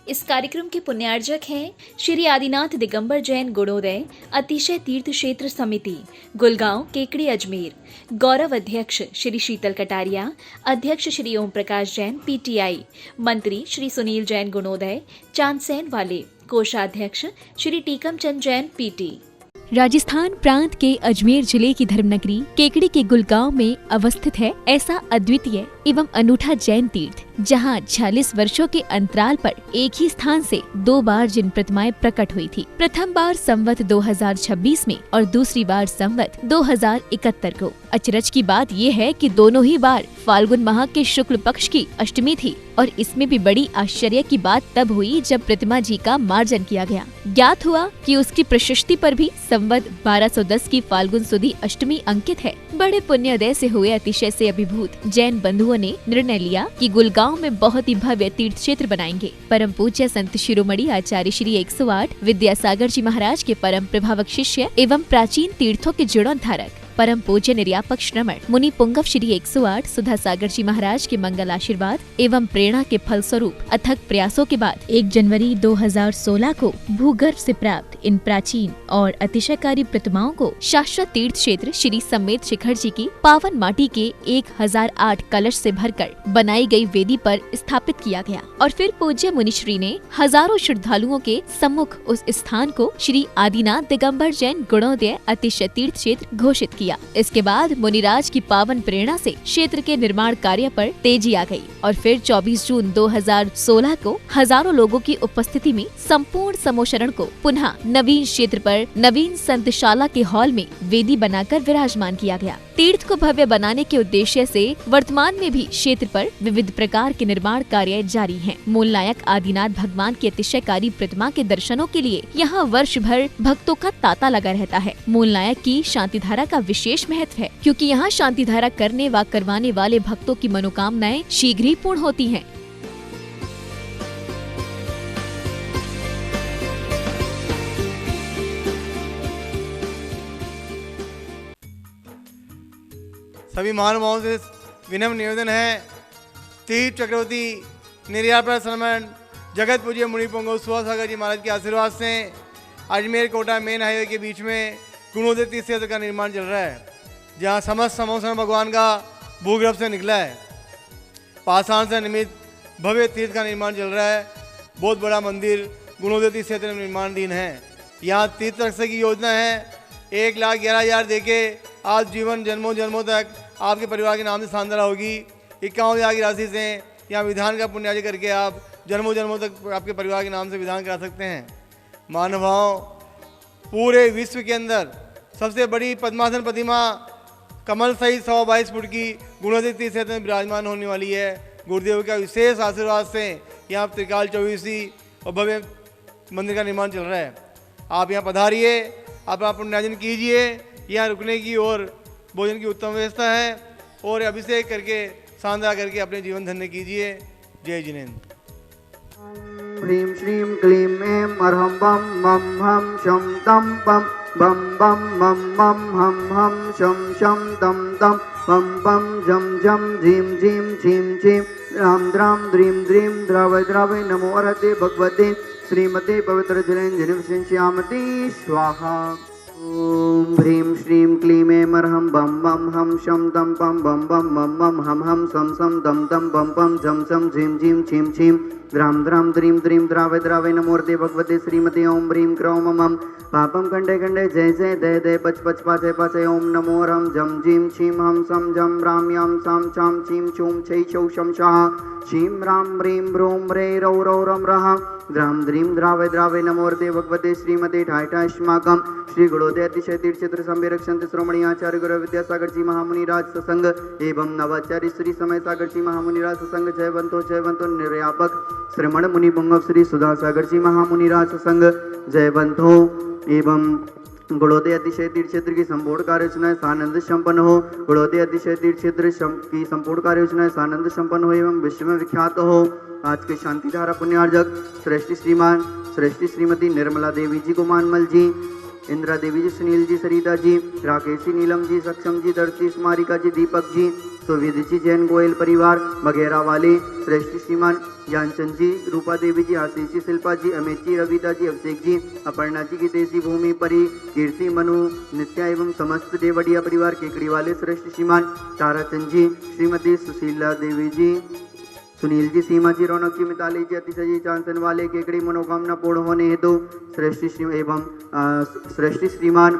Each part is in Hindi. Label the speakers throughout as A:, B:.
A: इस कार्यक्रम के पुण्यार्जक हैं श्री आदिनाथ दिगंबर जैन गुणोदय अतिशय तीर्थ क्षेत्र समिति, गुलगांव, केकड़ी, अजमेर। गौरव अध्यक्ष श्री शीतल कटारिया, अध्यक्ष श्री ओम प्रकाश जैन, पीटीआई। मंत्री श्री सुनील जैन गुणोदय, चांदसैन वाले। कोषाध्यक्ष श्री टीकम चंद जैन, पीटी।
B: राजस्थान प्रांत के अजमेर जिले की धर्मनगरी केकड़ी के गुलगांव में अवस्थित है ऐसा अद्वितीय एवं अनूठा जैन तीर्थ, जहां 46 वर्षों के अंतराल पर एक ही स्थान से 2 बार जिन प्रतिमाएं प्रकट हुई थी। प्रथम बार संवत 2026 में और दूसरी बार संवत 2071 को। अचरज की बात यह है कि दोनों ही बार फाल्गुन माह के शुक्ल पक्ष की अष्टमी थी और इसमें भी बड़ी आश्चर्य की बात तब हुई जब प्रतिमा जी का मार्जन किया गया। ज्ञात हुआ कि उसकी प्रशस्ति पर भी संवत 1210 की फाल्गुन सुदी अष्टमी अंकित है। बड़े पुण्योदय से हुए अतिशय से अभिभूत जैन बंधुओं ने निर्णय लिया कि गुलगांव में बहुत ही भव्य तीर्थ क्षेत्र बनाएंगे। परम पूज्य संत शिरोमणि आचार्य श्री 108 विद्यासागर जी महाराज के परम प्रभावक शिष्य एवं प्राचीन तीर्थों के जीर्णोद्धारक परम पूज्य निर्यापक श्रमण मुनि पुंगव श्री 108 सुधा सागर जी महाराज के मंगल आशीर्वाद एवं प्रेरणा के फलस्वरूप अथक प्रयासों के बाद 1 जनवरी 2016 को भूगर्भ से प्राप्त इन प्राचीन और अतिशयकारी प्रतिमाओं को शाश्वत तीर्थ क्षेत्र श्री समेत शिखर जी की पावन माटी के 1008 कलश से भरकर बनाई गई वेदी पर स्थापित किया गया और फिर पूज्य मुनिश्री ने हजारों श्रद्धालुओं के सम्मुख उस स्थान को श्री आदिनाथ दिगंबर जैन गुणोदय अतिशय तीर्थ क्षेत्र घोषित किया। इसके बाद मुनिराज की पावन प्रेरणा से क्षेत्र के निर्माण कार्य पर तेजी आ गई और फिर 24 जून 2016 को हजारों लोगों की उपस्थिति में संपूर्ण समोशरण को पुनः नवीन क्षेत्र पर नवीन संतशाला के हॉल में वेदी बनाकर विराजमान किया गया। तीर्थ को भव्य बनाने के उद्देश्य से वर्तमान में भी क्षेत्र पर विविध प्रकार के निर्माण कार्य जारी हैं। मूल नायक आदिनाथ भगवान की अतिशयकारी प्रतिमा के दर्शनों के लिए यहाँ वर्ष भर भक्तों का तांता लगा रहता है। मूल नायक की शांति धारा का विशेष महत्व है, क्योंकि यहाँ शांति धारा करने व करवाने वाले भक्तों की मनोकामनाएं शीघ्र ही पूर्ण होती हैं।
C: सभी महानुभावों से विनम्र निवेदन है, तीर्थ चक्रवर्ती निर्यापक श्रमण जगत पूज्य मुनि पुंगव सुधा सागर जी महाराज के आशीर्वाद से अजमेर कोटा मेन हाईवे के बीच में गुणोदय तीर्थ क्षेत्र का निर्माण चल रहा है, जहाँ समस्त समोसन भगवान का भूगर्भ से निकला है। पाषाण से निर्मित भव्य तीर्थ का निर्माण चल रहा है। बहुत बड़ा मंदिर गुणोदय तीर्थ क्षेत्र में निर्माणाधीन है। यहाँ तीर्थ रक्षक की योजना है, 1,11,000 देके आज जीवन जन्मों जन्मों तक आपके परिवार के नाम से सांदरा होगी। 51,000 की राशि से यहाँ विधान का पुण्यार्जन करके आप जन्मों जन्मों तक आपके परिवार के नाम से विधान करा सकते हैं। मानवाओं, पूरे विश्व के अंदर सबसे बड़ी पद्मासन प्रतिमा कमल सहित 122 फुट की गुणोदय तीर्थ क्षेत्र में विराजमान होने वाली है। गुरुदेव का विशेष आशीर्वाद से यहाँ त्रिकाल चौबीसी और भव्य मंदिर का निर्माण चल रहा है। आप यहाँ पधारिए, आप पुण्यार्जन कीजिए। यहाँ रुकने की और भोजन की उत्तम व्यवस्था है और अभिषेक करके शानदार करके अपने जीवन धन्य कीजिए। जय जिनेन्द्र।
D: ह्रीं श्रीं क्लीं ऐं अर्हं बम मम हम शम तम पम बम बम मम मम हम हम शम शम तम तम बम बम जम जम झीं झीं झीं झीं राम द्राम द्रीं द्रीं द्रावय द्रावय नमो अर्हते भगवते श्रीमते पवित्र जलेन श्यामती स्वाहा। ओम ह्रीं श्रीं क्लीं ऐं अर्हं बम मम हम शम तम पम बम बम मम मम हम हम सम सम तम तम बम बम झम झम झीं झीं छीं छीं द्राम द्राम द्रीं द्रीं द्रावय द्रावय नमोर्ते भगवते श्रीमते ओम ह्रीं क्रौं मम पापम खंडे खंडे जय जय दय दय पच पच पाचय पाचय ओम नमो रम जम जीम छीं हम सम जम राम याम साम चाम चीम चूम छै छौ शम शाह शीं राम ह्रीं ब्रोम रे रौ रौ रम रहा द्राम द्रीं द्रावय द्रावय नमोर्ते भगवते श्रीमते ठायठाश्माकम श्री गुणोदय अतिशय तीर्थ क्षेत्र संरक्षण श्रोमणी आचार्य गुरु विद्यासागर जी महामुनि राज सत्संग एवं नवाचार्य श्री समय सागर जी महामुनि राज सत्संग जयवंतो निर्यापक श्रमण मुनि पुंगव श्री सुधा सागर जी महामुनि राज सत्संग जयवंतो एवं गुणोदय अतिशय तीर्थ क्षेत्र की संपूर्ण कार्य योजनाएं सानंद संपन्न हो। गुणोदय अतिशय तीर्थ क्षेत्र की संपूर्ण कार्य योजनाएं सानंद संपन्न हो एवं विश्व में विख्यात हो। आज के शांति धारा पुण्यार्जक श्रेष्ठी श्रीमान श्रेष्ठी श्रीमती निर्मला देवी जी को मानमल जी, इंदिरा देवी जी, सुनील जी, सरिता जी, राकेश जी, नीलम जी, सक्षम जी, दर्शी, स्मारिका जी, दीपक जी, सुविधि जी, जैन गोयल परिवार, बघेरा वाले, श्रेष्ठ श्रीमान ज्ञानचंद जी, रूपा देवी जी, आशीष जी, शिल्पा जी, अमित जी, रविता जी, अभिषेक जी, अपर्णा जी, गीतेशी, भूमि परी, कीर्ति, मनु, नित्या एवं समस्त देवड़िया परिवार, केकड़ी वाले, श्रेष्ठ श्रीमान ताराचंद जी, श्रीमती सुशीला देवी जी, सुनील जी, सीमा जी, रौनक जी, मिताली जी, अतिशय जी, चांसन वाले, केकड़ी मनोकामना पूर्ण होने हेतु श्रेष्ठ श्री एवं श्रेष्ठ श्रीमान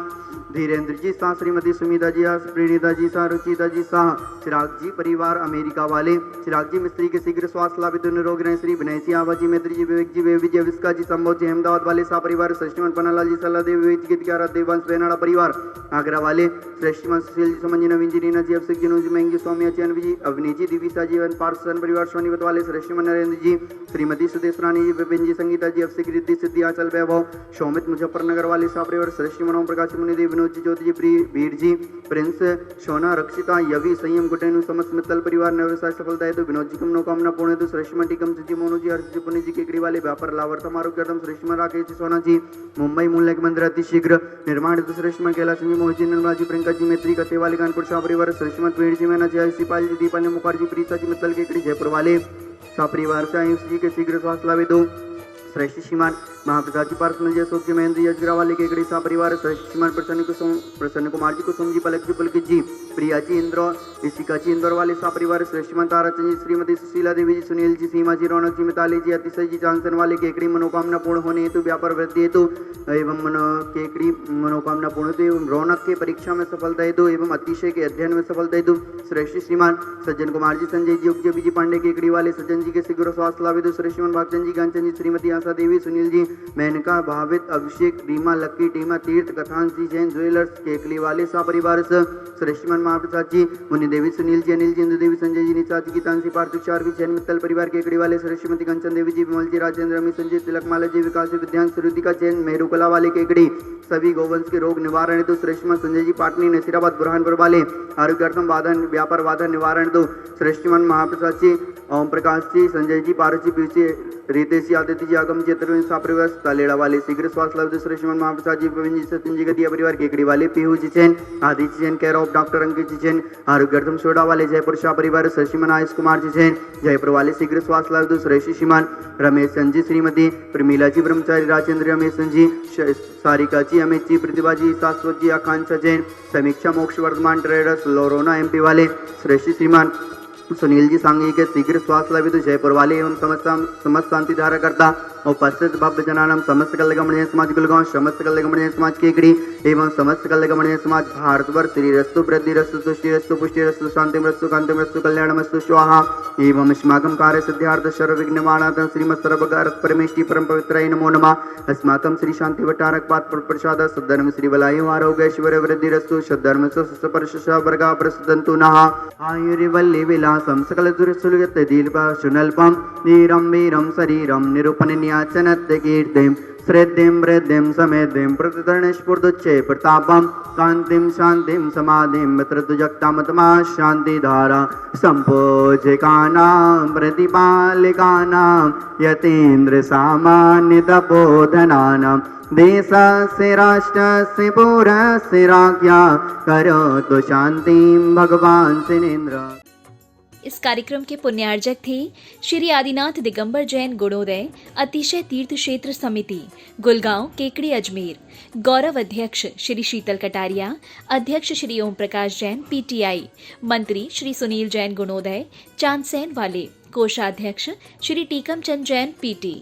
D: धीरेन्द्र जी शाह, श्रीमती सुमिता जी शाह, प्रणीता जी शाह, रुचिता जी शाह, चिराग जी परिवार अमेरिका वाले, चिराग जी मिस्त्री के शीघ्र स्वास्थ्य लाभित निरोग रहे, श्री विनय जी, आवा जी, मैत्री जी, विवेक जी, विजय विस्का जी, संभव जी, अहमदाबाद वाले शाह परिवार, श्रेष्ठमन पन्नालाल जी, सलाह देव, विवेक गीतकार देवंश बेनाड़ा परिवार, आगरा वाले, श्रेष्ठमन सुशील जी, समन जी, नवीन जी, रीना जी, अभिषेक जी, जी, महंगी, सौम्या जी, अनवी जी, अवनी जी, दिविशा जी, पार्सन परिवार, सोनीपत वाले, श्रेष्ठमन नरेंद्र जी, श्रीमती सुदेश रानी जी, विपिन जी, संगीता जी, अभिषेक रिद्धि, सिद्धि, आंचल वैभव, शौमित मुजफ्फरनगर वाले शाह परिवार, श्रेष्ठमन ओम प्रकाश मुनिदेव, विनोद जी, ज्योति जी, वीर जी, प्रिंस, शोना, रक्षिता, यवि, संयम, गुटेनु, समस्त मित्तल परिवार, व्यवसाय सफलता हेतु विनोद जी, मनोकामना पूर्ण हेतु श्रेष्ठमन टीकम जी, मोनू जी, हर्ष जी, पुण्य जी, केकड़ी वाले व्यापार लावर समारोह श्रेष्ठमन राकेश जी, सोना जी, मुंबई मूल्य मंदिर अति शीघ्र निर्माण हेतु श्रेष्ठमन कैलाश जी, मोहित जी, निर्मला जी, प्रियंका जी, मैत्री, कते वाले, कानपुर शाह परिवार, श्रेष्ठमन पेड़ जी, मैना जी, शिपाल जी, दीपाली मुखर्जी, प्रीता जी, मित्तल केकड़ी जयपुर वाले शाह परिवार से आयुष जी के शीघ्र स्वास्थ्य लाभ हेतु श्रेष्ठ श्रीमान महाप्रसाद जी, पार्समल जी, अशोक जी, महेंद्र जी, अजगरा वाले, केकड़ी शाह परिवार, श्रेष्ठ श्रीमान प्रसन्न कुमार जी, कुसुम जी, पलक जी, पुलकित जी, प्रिया जी, इंद्र, ऋषिका जी, इंदौर वाले शाह परिवार, श्रेष्ठ श्रीमान ताराचंद जी, श्रीमती सुशीला देवी जी, सुनील जी, सीमा जी, रौनक जी, मिताली जी, अतिशय जी, चांसन वाले, केकड़ी मनोकामना पूर्ण होने हेतु व्यापार वृद्धि हेतु एवं केकड़ी मनोकामना पूर्ण हेतु एवं रौनक के परीक्षा में सफलता हेतु एवं अतिशय के अध्ययन में सफलता हेतु श्रेष्ठ श्रीमान सज्जन कुमार जी, संजय जी, युग जी, पांडे, केकड़ी वाले, सज्जन जी के शीघ्र स्वास्थ्य लाभ हेतु श्रेष्ठ श्रीमान भागचंद जी, कांचन जी, श्रीमती आशा देवी, सुनील जी, मेनका, भावित, अभिषेक, रीमा, लक्की, टीमा, तीर्थ, कथान जी, जैन ज्वेलर्स, केकली वाले शाह परिवार, श्रेष्ठमन महाप्रसाद जी, मुनि देवी, सुनील जी, अनिल जी, इंदु देवी, संजय जी, निशा जी, गीतांशी, पार्थिव चारवी, जैन मित्तल परिवार, केकड़ी वाले, श्रेष्ठमती कंचन देवी जी, विमल जी, राजेंद्र, रमी, संजय, तिलकमाला जी, विकास जी, विद्यांश, श्रुतिका, जैन, मेहरुकला वाले, केकड़ी सभी गोवंश के रोग निवारण हेतु श्रेष्ठमन संजय जी, पाटनी, नसीराबाद, बुरहानपुर वाले, आरोग्यार्थम वाधन व्यापार बाधा निवारण हेतु श्रेष्ठमन महाप्रसाद जी, ओम प्रकाश जी, संजय जी, पारस जी, पीछे रितेश जी, आदित्य जी, आगम जी, चतुर्वेद शाह परिवार, तालेड़ा वाले, शीघ्र स्वास्थ्य लाभ श्रेष्ठमन महाप्रसाद जी, पवन जी, सत्यन जी, गदिया परिवार, केकड़ी वाले, Pihu ji Jain, Aditya Jain, care of doctor Ankit ji Jain, आरोग्यार्थम सोडा वाले, जयपुर शाह परिवार, श्रेष्ठमन आयुष कुमार जी जैन, जयपुर वाले, शीघ्र स्वास्थ्य लाभ श्रेष्ठ श्रीमान रमेश जी, श्रीमती प्रमीला जी, ब्रह्मचारी, राजेंद्र, रमेश जी, सारिका जी, अमित जी, प्रतिभा जी, शाश्वत जी, आकांक्षा जैन, समीक्षा, मोक्ष, वर्धमान ट्रेडर्स, लोरोना एमपी वाले, श्रेष्ठ श्रीमान सुनील जी, सांगी के शीघ्र स्वास्थ्य लाभ हेतु जयपुर वाले एवं समस्त शांति धारा करता उपस्थित भव्य जनानाम समस्त कल्याण समाज गुलगांव, समस्त कल्याण समाज केकड़ी एवं समस्त कल्याण समाज भारतवर्ष, श्री रस्तु वृद्धि रस्तु तुष्टि रस्तु पुष्टि रस्तु शांति रस्तु कांति रस्तु कल्याणमस्तु स्वाहा एवं अस्माकं कार्य सिद्धार्थ सर्व विघ्नवाणातं श्रीमत् सर्वकारक परमेष्टि परम पवित्राय नमो नमः। अस्माकं श्री शांति वटारक पाद प्रसाद सद्धर्म श्री बलायु आरोग्य ऐश्वर्य वृद्धि रस्तु सद्धर्म सस्पर्श वर्गा प्रसदन्तु नः आयुर्वल्ली विलासं सकल दुर्सुलगत दीर्घ सुनल्पं नीरं वीरं शरीरं निरूपण न्याचनत्य कीर्तिं श्रद्धिं वृद्धिं समेधिं प्रतितरणस्फुर्दुच्चे प्रतापं कान्तिं शान्तिं समाधिं मित्रतुजक्तामतमा शान्तिधारा सम्पूज्यकानां प्रतिपालिकानां यतीन्द्र सामान्य तपोधनानां देशस्य राष्ट्रस्य पुरस्य राज्ञा करोतु शान्तिं भगवान् शनेन्द्र।
A: इस कार्यक्रम के पुण्यार्जक थे श्री आदिनाथ दिगंबर जैन गुणोदय अतिशय तीर्थ क्षेत्र समिति गुलगांव केकड़ी अजमेर, गौरव अध्यक्ष श्री शीतल कटारिया, अध्यक्ष श्री ओम प्रकाश जैन पीटीआई, मंत्री श्री सुनील जैन गुणोदय चांदसैन वाले, कोषाध्यक्ष श्री टीकम चंद जैन पीटी।